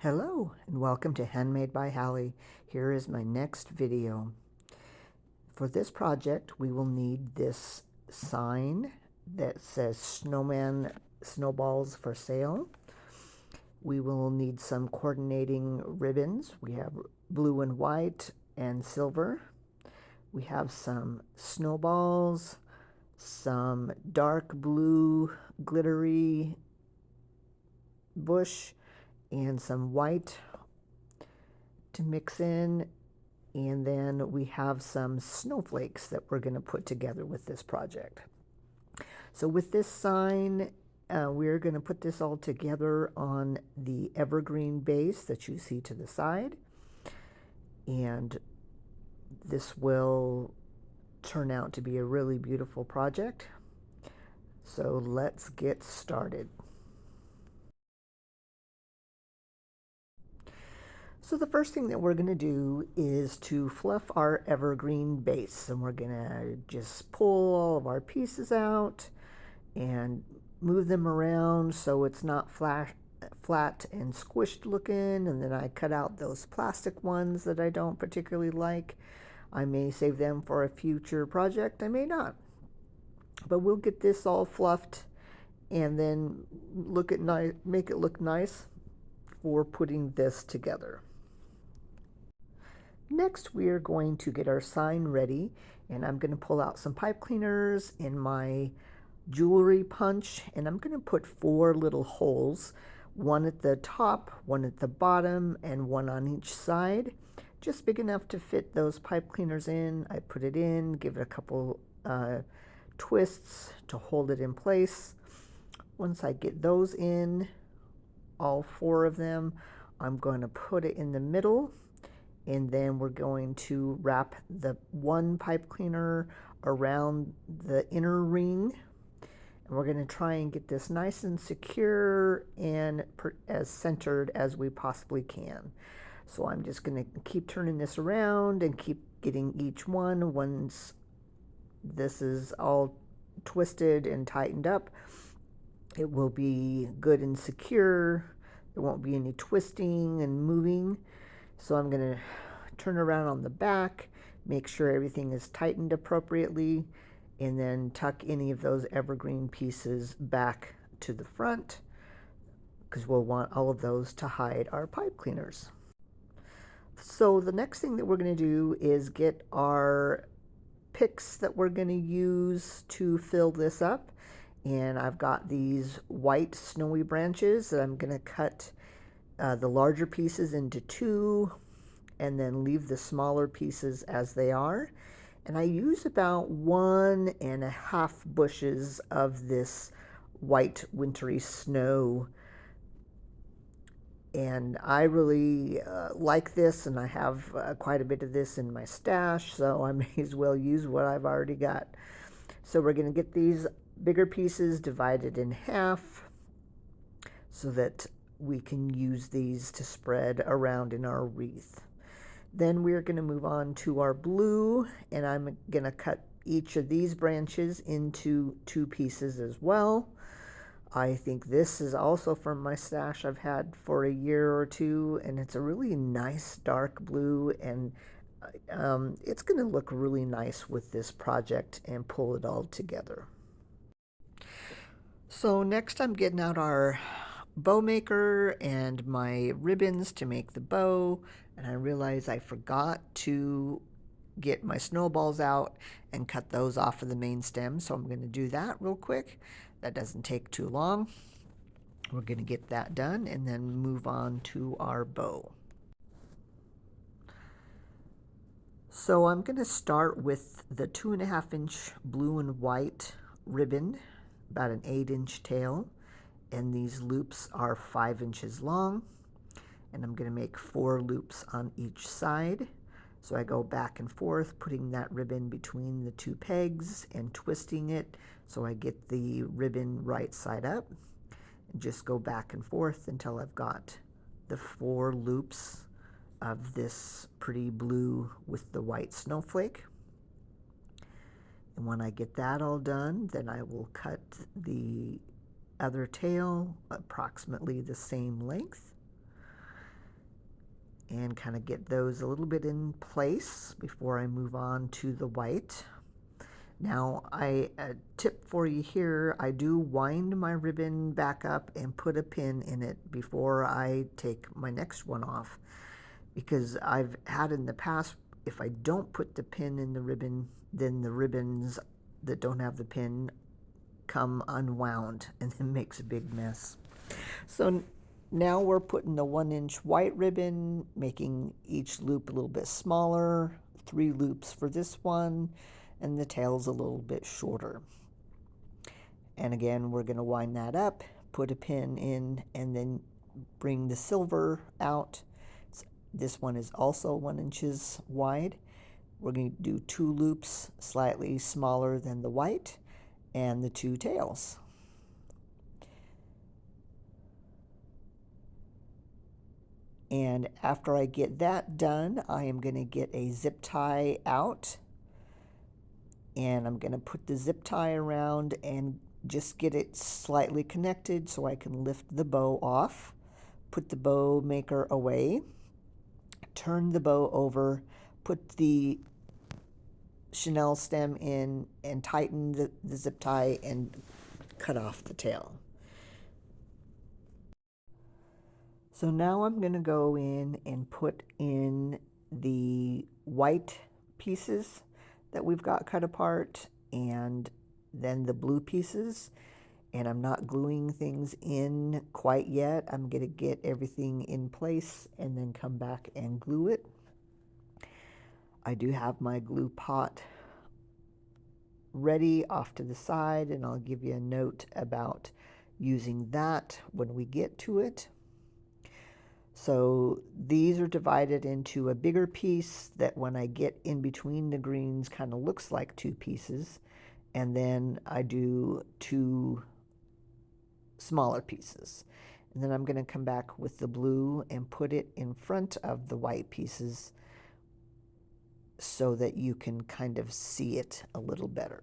Hello and welcome to Handmade by Hallie. Here is my next video. For this project we will need this sign that says Snowman Snowballs for Sale. We will need some coordinating ribbons. We have blue and white and silver. We have some snowballs, some dark blue glittery bush, and some white to mix in, and then we have some snowflakes that we're going to put together with this project. So with this sign, we're going to put this all together on the evergreen base that you see to the side, and this will turn out to be a really beautiful project. So let's get started. So the first thing that we're going to do is to fluff our evergreen base, and we're going to just pull all of our pieces out and move them around so it's not flat and squished looking. And then I cut out those plastic ones that I don't particularly like. I may save them for a future project, I may not. But we'll get this all fluffed and then make it look nice for putting this together. Next, we are going to get our sign ready, and I'm going to pull out some pipe cleaners in my jewelry punch, and I'm going to put 4 little holes, one at the top, one at the bottom, and one on each side, just big enough to fit those pipe cleaners in. I put it in, give it a couple twists to hold it in place. Once I get those in, all 4 of them, I'm going to put it in the middle, and then we're going to wrap the one pipe cleaner around the inner ring, and we're going to try and get this nice and secure and as centered as we possibly can. So I'm just going to keep turning this around and keep getting each one. Once this is all twisted and tightened up, it will be good and secure. There won't be any twisting and moving. So I'm going to turn around on the back, make sure everything is tightened appropriately, and then tuck any of those evergreen pieces back to the front, because we'll want all of those to hide our pipe cleaners. So the next thing that we're going to do is get our picks that we're going to use to fill this up. And I've got these white snowy branches that I'm going to cut the larger pieces into 2 and then leave the smaller pieces as they are. And I use about 1.5 bushes of this white wintry snow. And I really like this, and I have quite a bit of this in my stash, so I may as well use what I've already got. So we're going to get these bigger pieces divided in half so that we can use these to spread around in our wreath. Then we're going to move on to our blue, and I'm going to cut each of these branches into 2 pieces as well. I think this is also from my stash I've had for a year or 2, and it's a really nice dark blue, and it's going to look really nice with this project and pull it all together. So next I'm getting out our bow maker and my ribbons to make the bow, and I realize I forgot to get my snowballs out and cut those off of the main stem, so I'm going to do that real quick. That doesn't take too long. We're going to get that done and then move on to our bow. So I'm going to start with the 2.5-inch blue and white ribbon, about an 8-inch tail, and these loops are 5 inches long, and I'm going to make 4 loops on each side. So I go back and forth, putting that ribbon between the 2 pegs and twisting it so I get the ribbon right side up, and just go back and forth until I've got the 4 loops of this pretty blue with the white snowflake. And when I get that all done, then I will cut the other tail approximately the same length. and kind of get those a little bit in place before I move on to the white. Now, a tip for you here, I do wind my ribbon back up and put a pin in it before I take my next one off, because I've had in the past, if I don't put the pin in the ribbon, then the ribbons that don't have the pin come unwound and it makes a big mess. So now we're putting the 1-inch white ribbon, making each loop a little bit smaller, 3 loops for this one, and the tail's a little bit shorter. And again, we're going to wind that up, put a pin in, and then bring the silver out. This one is also 1 inch wide. We're going to do 2 loops slightly smaller than the white and the 2 tails. And after I get that done, I am going to get a zip tie out, and I'm going to put the zip tie around and just get it slightly connected so I can lift the bow off, put the bow maker away, turn the bow over, put the chenille stem in, and tighten the zip tie and cut off the tail. So now I'm going to go in and put in the white pieces that we've got cut apart, and then the blue pieces. And I'm not gluing things in quite yet. I'm going to get everything in place and then come back and glue it. I do have my glue pot ready off to the side, and I'll give you a note about using that when we get to it. So these are divided into a bigger piece that when I get in between the greens kind of looks like 2 pieces, and then I do 2 smaller pieces. And then I'm going to come back with the blue and put it in front of the white pieces so that you can kind of see it a little better.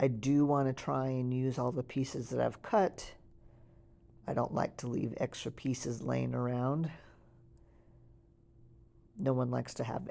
I do want to try and use all the pieces that I've cut. I don't like to leave extra pieces laying around. No one likes to have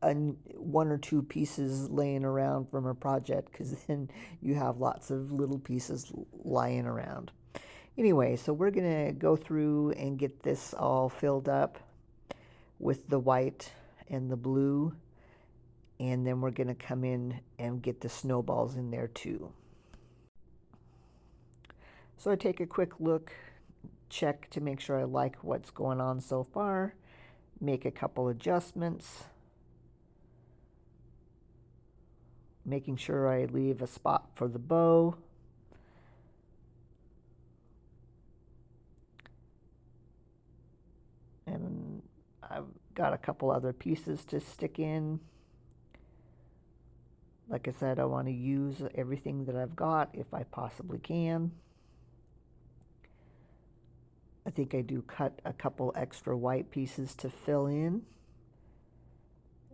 1 or 2 pieces laying around from a project, because then you have lots of little pieces lying around. Anyway, so we're going to go through and get this all filled up with the white and the blue, and then we're going to come in and get the snowballs in there too. So I take a quick look, check to make sure I like what's going on so far, make a couple adjustments, making sure I leave a spot for the bow. And I've got a couple other pieces to stick in. Like I said, I want to use everything that I've got if I possibly can. I think I do cut a couple extra white pieces to fill in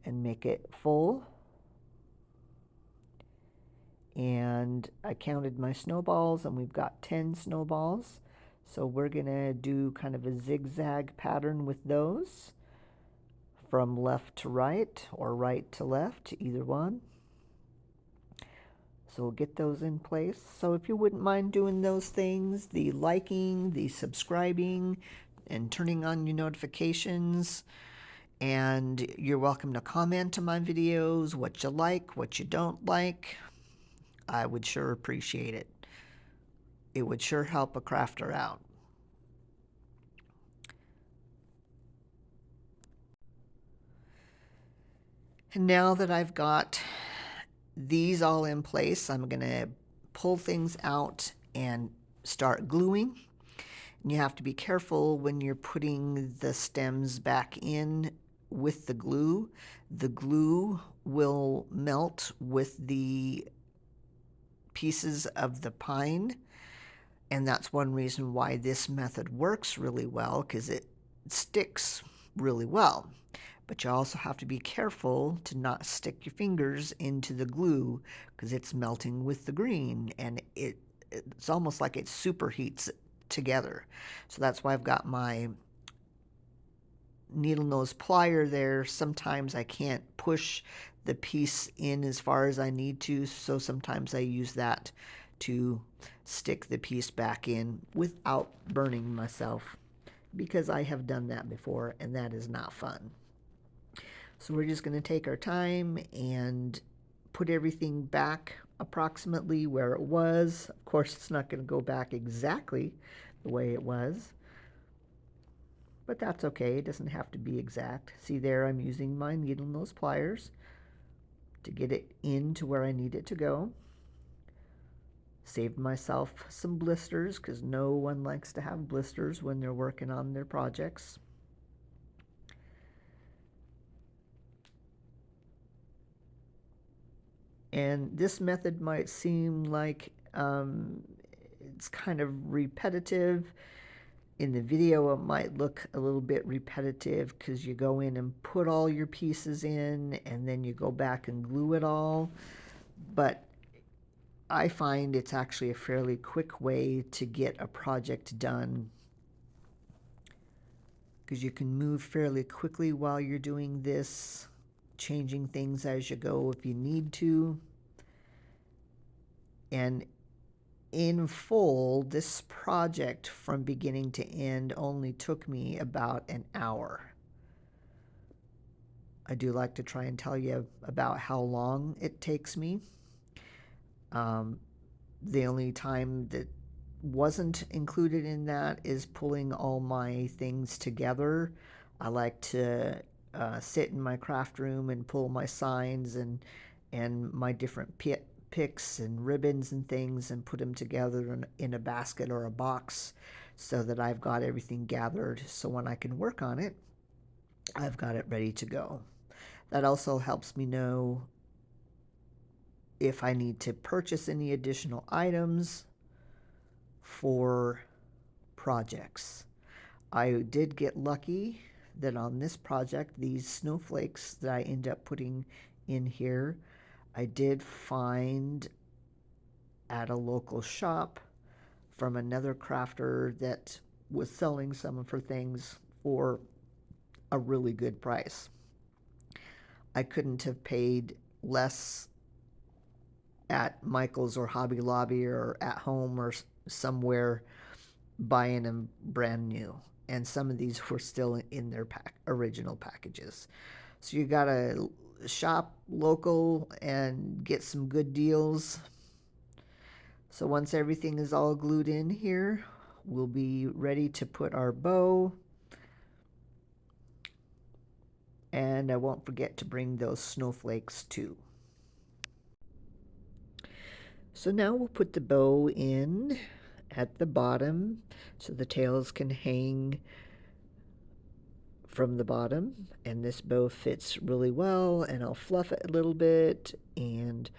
and make it full. And I counted my snowballs, and we've got 10 snowballs. So we're going to do kind of a zigzag pattern with those, from left to right or right to left, either one. So we'll get those in place. So if you wouldn't mind doing those things, the liking, the subscribing, and turning on your notifications. And you're welcome to comment on my videos, what you like, what you don't like. I would sure appreciate it. It would sure help a crafter out. And now that I've got these all in place, I'm going to pull things out and start gluing. And you have to be careful when you're putting the stems back in with the glue. The glue will melt with the pieces of the pine, and that's one reason why this method works really well, because it sticks really well. But you also have to be careful to not stick your fingers into the glue, because it's melting with the green, and it's almost like it superheats together. So that's why I've got my needle nose plier there. Sometimes I can't push the piece in as far as I need to, so sometimes I use that to stick the piece back in without burning myself, because I have done that before and that is not fun. So we're just going to take our time and put everything back approximately where it was. Of course, it's not going to go back exactly the way it was, but that's okay. It doesn't have to be exact. See there, I'm using my needle nose pliers to get it into where I need it to go. Saved myself some blisters, because no one likes to have blisters when they're working on their projects. And this method might seem like it's kind of repetitive. In the video, it might look a little bit repetitive because you go in and put all your pieces in and then you go back and glue it all. But I find it's actually a fairly quick way to get a project done, because you can move fairly quickly while you're doing this, changing things as you go if you need to. And in full, this project from beginning to end only took me about an hour. I do like to try and tell you about how long it takes me. The only time that wasn't included in that is pulling all my things together. I like to sit in my craft room and pull my signs and my different picks and ribbons and things and put them together in a basket or a box, so that I've got everything gathered, so when I can work on it, I've got it ready to go. That also helps me know if I need to purchase any additional items for projects. I did get lucky that on this project, these snowflakes that I end up putting in here, I did find at a local shop from another crafter that was selling some of her things for a really good price. I couldn't have paid less at Michael's or Hobby Lobby or at home or somewhere buying them brand new. And some of these were still in their original packages. So you gotta shop local and get some good deals. So once everything is all glued in here, we'll be ready to put our bow. And I won't forget to bring those snowflakes too. So now we'll put the bow in at the bottom so the tails can hang from the bottom, and this bow fits really well, and I'll fluff it a little bit and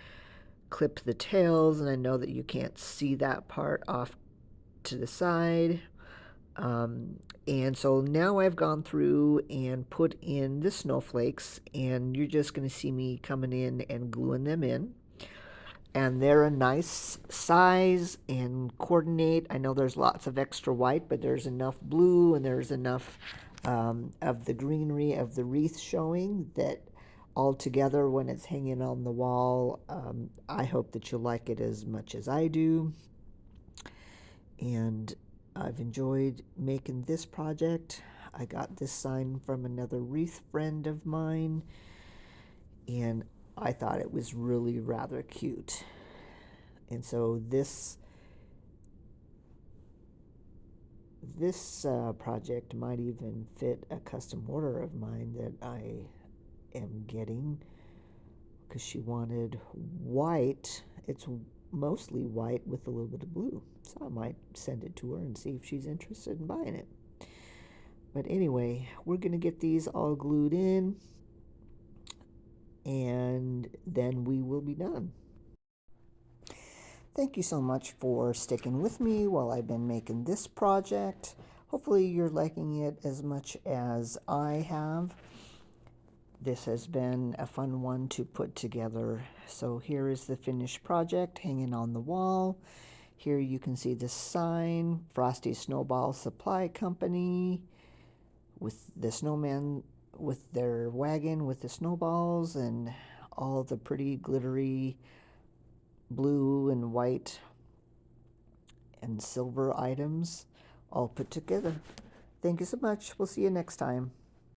clip the tails, and I know that you can't see that part off to the side. And so now I've gone through and put in the snowflakes, and you're just going to see me coming in and gluing them in. And they're a nice size and coordinate. I know there's lots of extra white, but there's enough blue and there's enough of the greenery of the wreath showing that all together when it's hanging on the wall, I hope that you'll like it as much as I do. And I've enjoyed making this project. I got this sign from another wreath friend of mine, and I thought it was really rather cute. And so this project might even fit a custom order of mine that I am getting, because she wanted white. It's mostly white with a little bit of blue. So I might send it to her and see if she's interested in buying it. But anyway, we're going to get these all glued in, and then we will be done. Thank you so much for sticking with me while I've been making this project. Hopefully you're liking it as much as I have. This has been a fun one to put together. So here is the finished project hanging on the wall. Here you can see the sign, Frosty Snowball Supply Company, with the snowman with their wagon with the snowballs and all the pretty glittery blue and white and silver items all put together. Thank you so much. We'll see you next time.